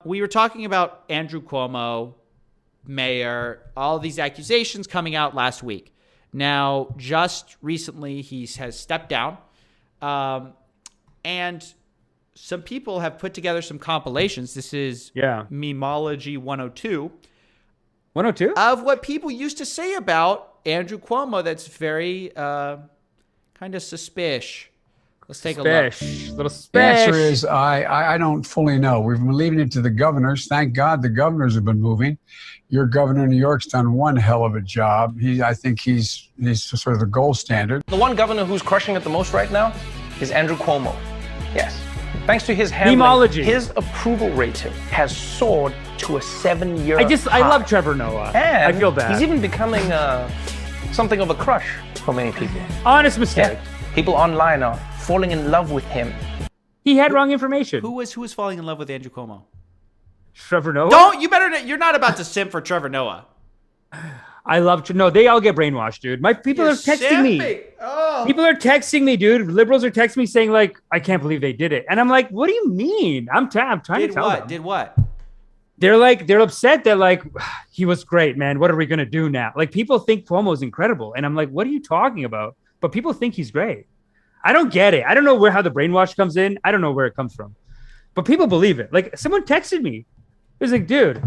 We were talking about Andrew Cuomo, mayor, all these accusations coming out last week. Now, just recently, he has stepped down. And some people have put together some compilations. This is Memology 102. 102? Of what people used to say about Andrew Cuomo that's very kind of suspicious. Let's take a look. Little The spish. answer is I don't fully know. We've been leaving it to the governors. Thank God the governors have been moving. Your governor of New York's done one hell of a job. I think he's sort of the gold standard. The one governor who's crushing it the most right now is Andrew Cuomo. Yes. Thanks to his handling, Memology. his approval rating has soared to a 7-year I love Trevor Noah. And I feel bad. he's even becoming something of a crush for many people. Honest mistake. Yeah. People online are falling in love with him. He had wrong information. Who was falling in love with Andrew Cuomo? Trevor Noah? You're not about to simp for Trevor Noah. I love, no, they all get brainwashed, dude. People are texting me. Oh. People are texting me, dude. Liberals are texting me saying like, I can't believe they did it. And I'm like, what do you mean? I'm trying to tell them. Did what? They're upset that like, he was great, man. What are we going to do now? Like people think Cuomo's incredible. And I'm like, what are you talking about? But people think he's great. I don't get it. I don't know how the brainwash comes in. I don't know where it comes from, but people believe it. Like someone texted me. It was like, dude,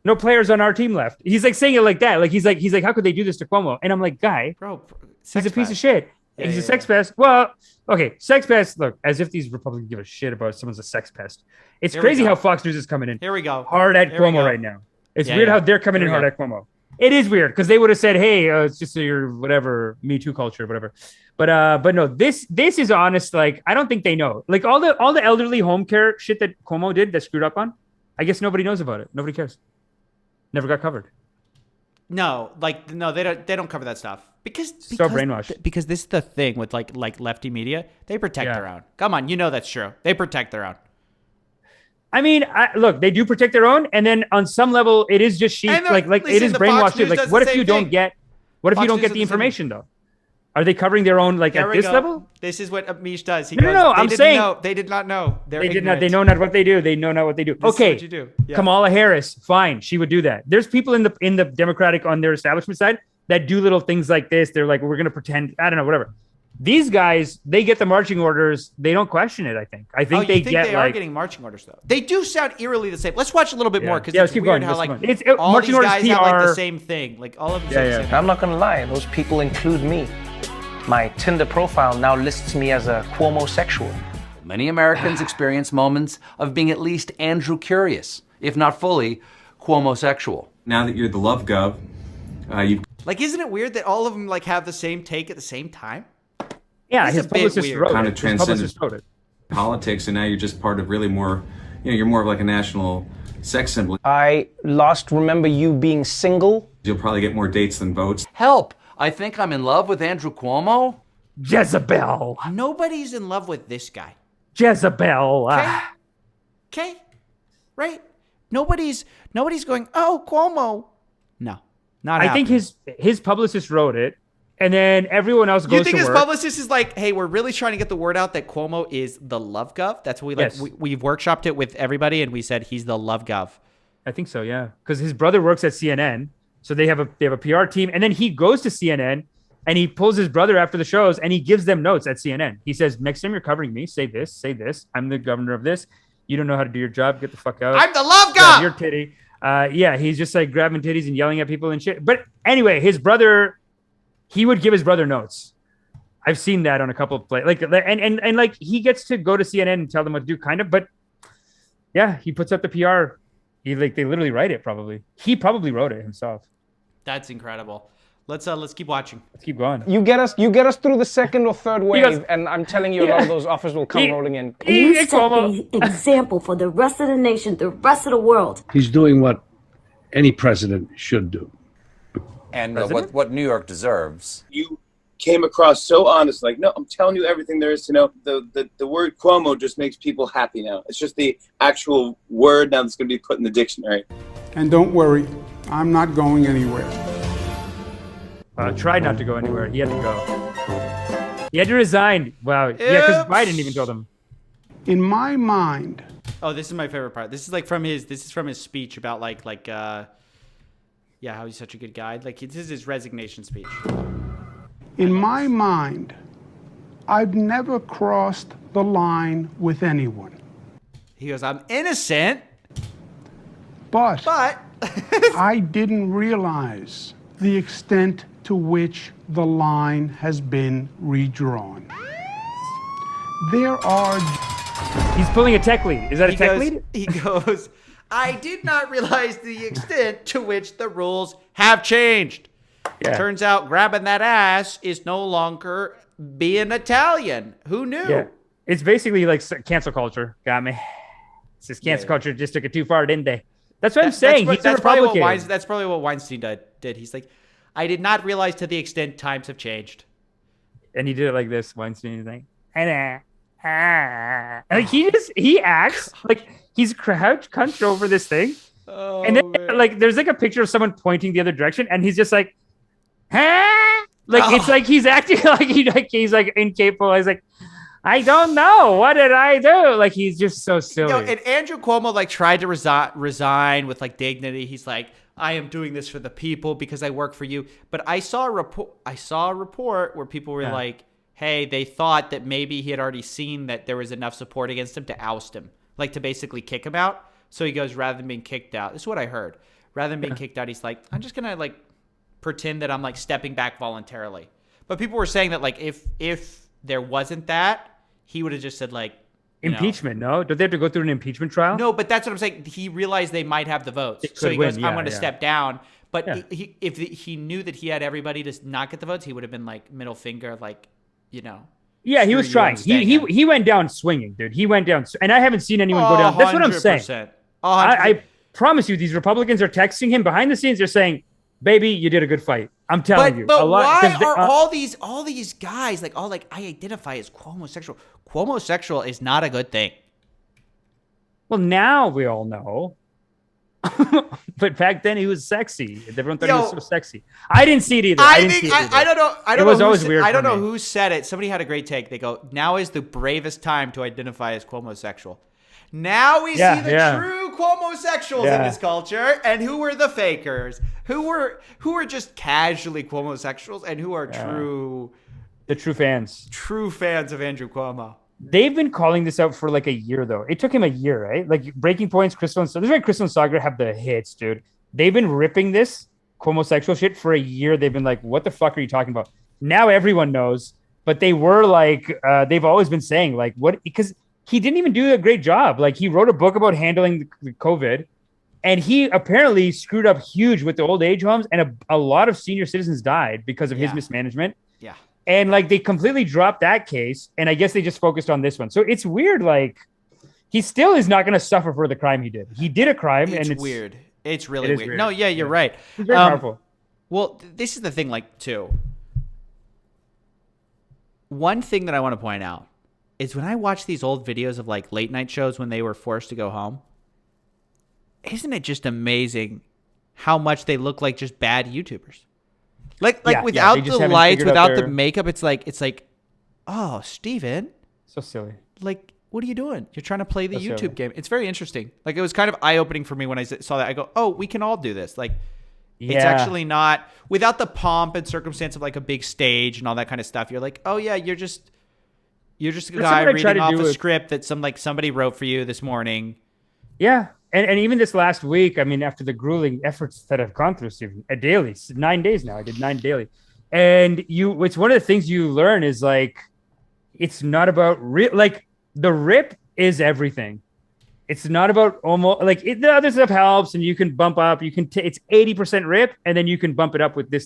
no players on our team left. He's like saying it like that. Like he's like, how could they do this to Cuomo? And I'm like, guy, bro, he's a piece of shit. Yeah, he's a sex pest. Well, okay, sex pest. Look, as if these Republicans give a shit about someone's a sex pest. It's crazy how Fox News is coming in. Here we go. Hard at Cuomo right now. It's weird how they're coming in hard at Cuomo. It is weird because they would have said, hey, it's just your whatever Me Too culture, whatever. But no, this is honest. Like I don't think they know. Like all the elderly home care shit that Cuomo did that screwed up on. I guess nobody knows about it. Nobody cares. Never got covered. No, they don't cover that stuff because so brainwashed. Because this is the thing with like lefty media. They protect their own. Come on, you know that's true. They protect their own. I mean, look, they do protect their own, and then on some level, it is just sheep. Like it is brainwashed. Like, what if you don't get? What if you don't get the information though? Are they covering their own like at this level? This is what Amish does. No. I'm saying they did not know. They did not. They know not what they do. They know not what they do. This okay, is what you do. Yeah. Kamala Harris, fine, she would do that. There's people in the Democratic on their establishment side that do little things like this. They're like, we're gonna pretend. I don't know, whatever. These guys, they get the marching orders. They don't question it. I think they are getting marching orders though. They do sound eerily the same. Let's watch a little bit more because it's weird how like all these guys have like the same thing. Like all of them. Say the same thing. I'm not gonna lie. Those people include me. My Tinder profile now lists me as a CuomoSexual. Many Americans experience moments of being at least Andrew curious, if not fully CuomoSexual. Now that you're the love gov, you've... Like, isn't it weird that all of them like have the same take at the same time? Yeah, his publicist wrote it. Kind of transcended politics, and now you're just part of really more, you're more of like a national sex symbol. I last remember you being single. You'll probably get more dates than votes. Help! I think I'm in love with Andrew Cuomo. Jezebel. Nobody's in love with this guy. Jezebel. Okay. Right? Nobody's going, oh, Cuomo. No. Not I think his publicist wrote it, and then everyone else goes to work. You think his publicist is like, hey, we're really trying to get the word out that Cuomo is the love gov? That's what we like. Yes. We've workshopped it with everybody, and we said he's the love gov. I think so, yeah. Because his brother works at CNN. So they have a PR team, and then he goes to CNN and he pulls his brother after the shows and he gives them notes at CNN. He says, next time you're covering me, say this, say this. I'm the governor of this. You don't know how to do your job. Get the fuck out. I'm the love guy. Your titty. Yeah, he's just like grabbing titties and yelling at people and shit. But anyway, his brother, he would give his brother notes. I've seen that on a couple of plays. And like he gets to go to CNN and tell them what to do, kind of. But yeah, he puts up the PR. They literally write it. Probably he probably wrote it himself. That's incredible. Let's keep watching. Let's keep going. You get us through the second or third wave, and I'm telling you, a lot of those offers will come rolling in. You set the example for the rest of the nation, the rest of the world. He's doing what any president should do. And what New York deserves. You came across so honest, like, no, I'm telling you everything there is to know. The word Cuomo just makes people happy now. It's just the actual word now that's going to be put in the dictionary. And don't worry, I'm not going anywhere. Tried not to go anywhere. He had to go. He had to resign. Wow. Yeah, because Biden even told him. In my mind, Oh, this is my favorite part. This is like from his speech about how he's such a good guy. Like this is his resignation speech. In my mind, I've never crossed the line with anyone. He goes, I'm innocent, But but I didn't realize the extent to which the line has been redrawn. There are... He's pulling a tech lead. Is that a tech lead? He goes, I did not realize the extent to which the rules have changed. Yeah. Turns out grabbing that ass is no longer being Italian. Who knew? Yeah. It's basically like cancel culture. Got me. It's just cancel culture just took it too far, didn't they? That's what I'm saying. He's a Republican. That's probably what Weinstein did. He's like, I did not realize to the extent times have changed. And he did it like this, Weinstein thing. And like he acts like he's hunched over this thing. Oh, and then like there's like a picture of someone pointing the other direction, and he's just like, it's like he's acting like he's like incapable. He's like, I don't know. What did I do? Like, he's just so silly. And Andrew Cuomo like tried to resign with like dignity. He's like, I am doing this for the people because I work for you. But I saw a report where people were like, hey, they thought that maybe he had already seen that there was enough support against him to oust him, like to basically kick him out. So he goes, rather than being kicked out, this is what I heard. Rather than being kicked out, he's like, I'm just gonna like pretend that I'm like stepping back voluntarily. But people were saying that like if there wasn't that, he would have just said like impeachment. No, don't they have to go through an impeachment trial? No, but that's what I'm saying. He realized they might have the votes, so he goes, "I'm going to step down." But if he knew that he had everybody to not get the votes, he would have been like middle finger, like Yeah, he was trying. He went down swinging, dude. He went down, and I haven't seen anyone go down. That's what I'm saying. I promise you, these Republicans are texting him behind the scenes. They're saying, "Baby, you did a good fight." I'm telling you. But why are all these guys like I identify as CuomoSexual? CuomoSexual is not a good thing. Well, now we all know. But back then he was sexy. Everyone thought he was so sexy. I didn't see it either. I don't know. It was always weird. I don't know who said it. Somebody had a great take. They go, "Now is the bravest time to identify as CuomoSexual." Now we see the true CuomoSexuals in this culture, and who were the fakers? Who were just casually CuomoSexuals, and who are the true fans? True fans of Andrew Cuomo. They've been calling this out for like a year, though. It took him a year, right? Like Breaking Points, Crystal and Saga. This is why Crystal and Saga have the hits, dude. They've been ripping this CuomoSexual shit for a year. They've been like, "What the fuck are you talking about?" Now everyone knows, but they were like, they've always been saying like, "What?" Because he didn't even do a great job. Like he wrote a book about handling the COVID, and he apparently screwed up huge with the old age homes, and a lot of senior citizens died because of his mismanagement. Yeah. And like they completely dropped that case, and I guess they just focused on this one. So it's weird. Like he still is not going to suffer for the crime he did. He did a crime, and it's weird. It's really weird. No, yeah, you're right. It's very powerful. Well, this is the thing. Like, too. One thing that I want to point out is when I watch these old videos of like late night shows when they were forced to go home. Isn't it just amazing how much they look like just bad YouTubers? Like without the lights, without the makeup, it's like, oh, Steven. So silly. Like, what are you doing? You're trying to play the YouTube game. It's very interesting. Like, it was kind of eye-opening for me when I saw that. I go, oh, we can all do this. Like, it's actually not, without the pomp and circumstance of like a big stage and all that kind of stuff. You're like, oh yeah, you're just a guy reading off a script that somebody wrote for you this morning. Yeah. And even this last week, I mean, after the grueling efforts that I've gone through, Stephen, a daily, 9 days now, I did 9 daily. And it's one of the things you learn is like, it's not about like the rip is everything. It's not about almost like the other stuff helps and you can bump up, it's 80% rip and then you can bump it up with this.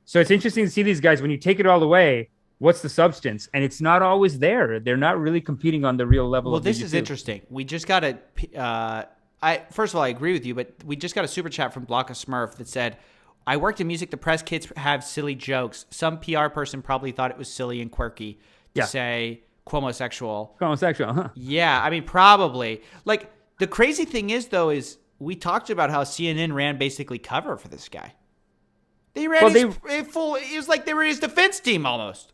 So it's interesting to see these guys when you take it all away. What's the substance? And it's not always there. They're not really competing on the real level. Well, this is interesting. We just got first of all, I agree with you, but we just got a super chat from Block of Smurf that said, I worked in music. The press kids have silly jokes. Some PR person probably thought it was silly and quirky to say CuomoSexual. CuomoSexual, huh? Yeah, I mean, probably. Like, the crazy thing is, though, is we talked about how CNN ran basically cover for this guy. They ran it was like they were his defense team almost.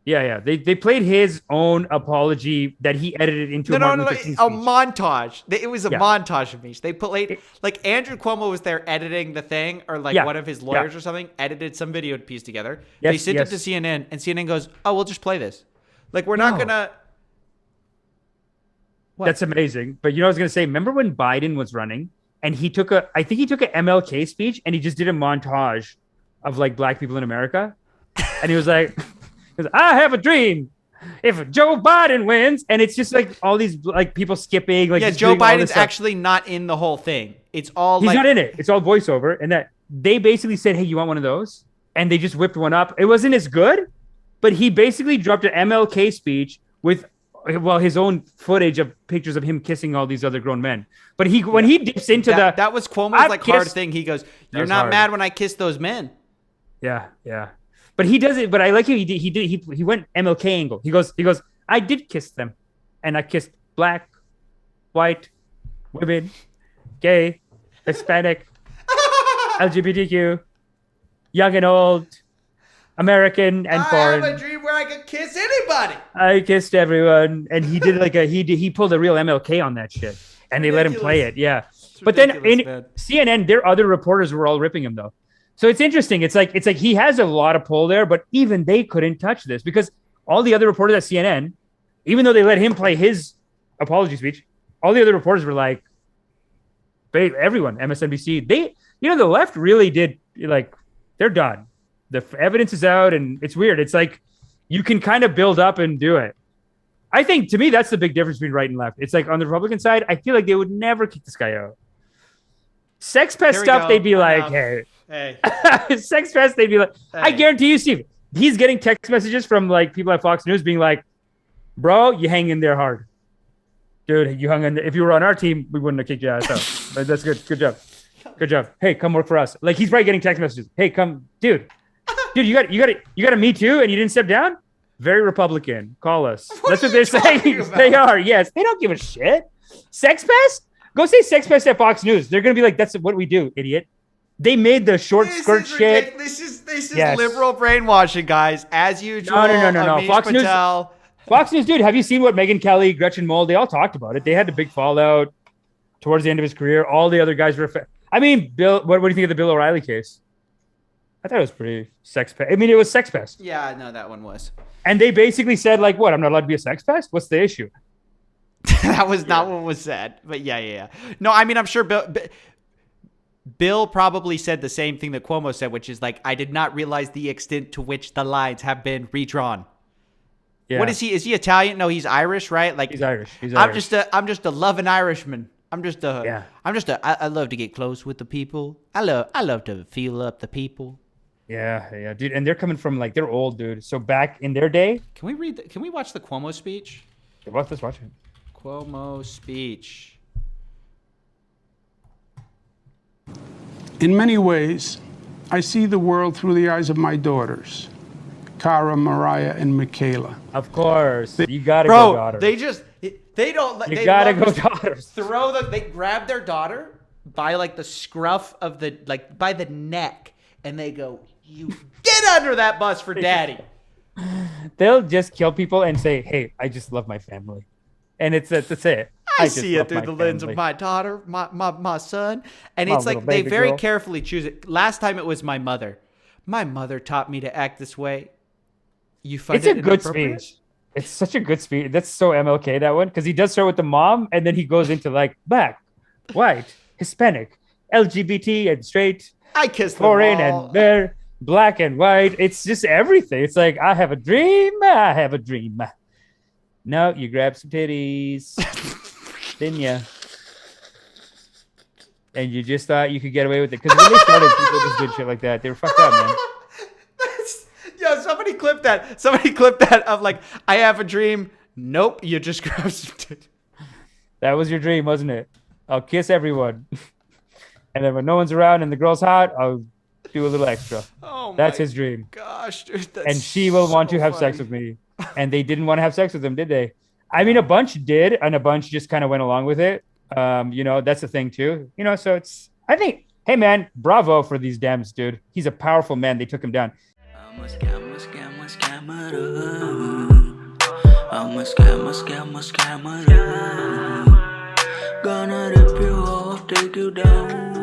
Yeah. They played his own apology that he edited into No, a no, Martin no, no, Luther King a speech. montage. It was a Yeah. montage of me. They played like Andrew Cuomo was there editing the thing, or like one of his lawyers or something edited some video piece together. Yes, they sent it to CNN, and CNN goes, "Oh, we'll just play this." Like we're not gonna. What? That's amazing. But you know what I was gonna say? Remember when Biden was running and I think he took an MLK speech and he just did a montage of like black people in America, and he was like, "I have a dream. If Joe Biden wins," and it's just like all these like people skipping, like Joe Biden's actually not in the whole thing. It's all he's not in it. It's all voiceover, and that they basically said, "Hey, you want one of those?" And they just whipped one up. It wasn't as good, but he basically dropped an MLK speech with his own footage of pictures of him kissing all these other grown men. But when he dips into that was Cuomo's like hard thing. He goes, "You're not hard. mad when I kiss those men." Yeah. But he does it. But I like how he went MLK angle. He goes, "I did kiss them, and I kissed black, white, women, gay, Hispanic, LGBTQ, young and old, American and foreign. I have a dream where I could kiss anybody." I kissed everyone," and he did like he pulled a real MLK on that shit, and they let him play it. Yeah, but then in CNN, their other reporters were all ripping him though. So it's interesting. It's like he has a lot of pull there, but even they couldn't touch this because all the other reporters at CNN, even though they let him play his apology speech, all the other reporters were like, everyone, MSNBC, the left really did like, they're done. The evidence is out, and it's weird. It's like you can kind of build up and do it. I think to me that's the big difference between right and left. It's like on the Republican side, I feel like they would never kick this guy out. Sex pest stuff, they'd be like, hey. Sex pest, they'd be like, I guarantee you, Steve, he's getting text messages from like people at Fox News being like, "Bro, you hang in there hard. Dude, you hung in there. If you were on our team, we wouldn't have kicked your ass out." Like, that's good. Good job. Good job. Hey, come work for us. Like he's probably getting text messages. Hey, come, dude, you got a Me Too and you didn't step down? Very Republican. Call us. That's what they're saying. They are. Yes. They don't give a shit. Sex pest? Go say sex pest at Fox News. They're going to be like, "That's what we do, idiot." They made the short skirt shit. This is liberal brainwashing, guys. As usual. No. Amish Fox Patel. News. Fox News, dude. Have you seen what Megyn Kelly, Gretchen Mol, they all talked about it. They had the big fallout towards the end of his career. All the other guys were. I mean, Bill. What do you think of the Bill O'Reilly case? I thought it was pretty sex pest. I mean, it was sex pest. Yeah, no, that one was. And they basically said, like, what? I'm not allowed to be a sex pest? What's the issue? That was not what was said. But yeah. No, I mean, I'm sure Bill probably said the same thing that Cuomo said, which is like, "I did not realize the extent to which the lines have been redrawn." Yeah. What is he? Is he Italian? No, he's Irish, right? Like he's Irish. I'm just a loving Irishman. I love to get close with the people. I love to feel up the people. Yeah, dude. And they're coming from like, they're old, dude. So back in their day. Can we watch the Cuomo speech? Let's watch it. Cuomo speech. In many ways, I see the world through the eyes of my daughters, Cara, Mariah, and Michaela. Of course. You gotta go daughters. They don't. You gotta go daughters. They grab their daughter by like the scruff of by the neck, and they go, "You get under that bus for daddy." They'll just kill people and say, "Hey, I just love my family," and that's it. I see it through the lens of my daughter, my son, and it's like they very carefully choose it. Last time it was my mother. My mother taught me to act this way. You find it's a good speech. It's such a good speech. That's so MLK, that one, because he does start with the mom, and then he goes into like black, white, Hispanic, LGBT, and straight. I kissed foreign them all. And they're black and white. It's just everything. It's like, I have a dream. I have a dream. No, you grab some titties, didn't you? And you just thought you could get away with it, because when they started, people just did shit like that. They were fucked up, man. Yo, somebody clipped that. Somebody clipped that of like, "I have a dream." Nope, you just grabbed some titties. That was your dream, wasn't it? I'll kiss everyone. And then when no one's around and the girl's hot, I'll do a little extra. Oh my That's his dream. Gosh, dude. That's and she will want to have funny. sex with me. And they didn't want to have sex with him, did they? I mean, a bunch did, and a bunch just kind of went along with it. That's the thing too. So it's, I think, hey man, bravo for these Dems, dude. He's a powerful man. They took him down. I'm a scammer. Gonna rip you off, take you down.